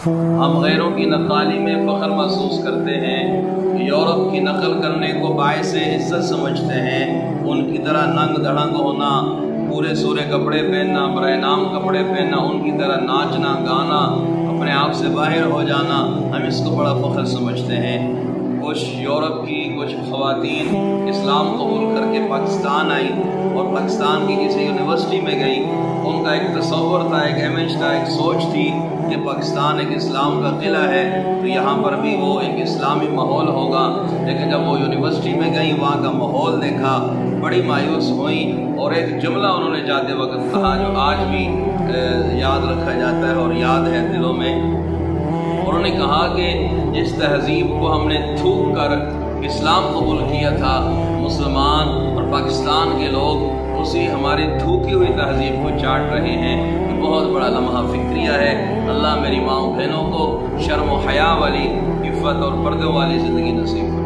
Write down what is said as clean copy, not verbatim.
ہم غیروں کی نقالی میں فخر محسوس کرتے ہیں، یورپ کی نقل کرنے کو باعث عزت سمجھتے ہیں۔ ان کی طرح ننگ دھڑنگ ہونا، پورے سورے کپڑے پہننا، برائے نام کپڑے پہننا، ان کی طرح ناچنا گانا، اپنے آپ سے باہر ہو جانا، ہم اس کو بڑا فخر سمجھتے ہیں۔ کچھ یورپ کی کچھ خواتین اسلام قبول کر کے پاکستان آئی اور پاکستان کی کسی یونیورسٹی میں گئی۔ ان کا ایک تصور تھا، ایک امیج تھا، ایک سوچ تھی کہ پاکستان ایک اسلام کا قلعہ ہے تو یہاں پر بھی وہ ایک اسلامی ماحول ہوگا، لیکن جب وہ یونیورسٹی میں گئی وہاں کا ماحول دیکھا، بڑی مایوس ہوئیں اور ایک جملہ انہوں نے جاتے وقت کہا جو آج بھی یاد رکھا جاتا ہے اور یاد ہے دلوں میں۔ انہوں نے کہا کہ جس تہذیب کو ہم نے تھوک کر اسلام قبول کیا تھا مسلمان اور پاکستان کے لوگ اسی ہماری تھوکی ہوئی تہذیب کو چاٹ رہے ہیں۔ بہت بڑا لمحہ فکریہ ہے۔ اللہ میری ماؤں بہنوں کو شرم و حیا والی، عفت اور پردے والی زندگی نصیب کرے۔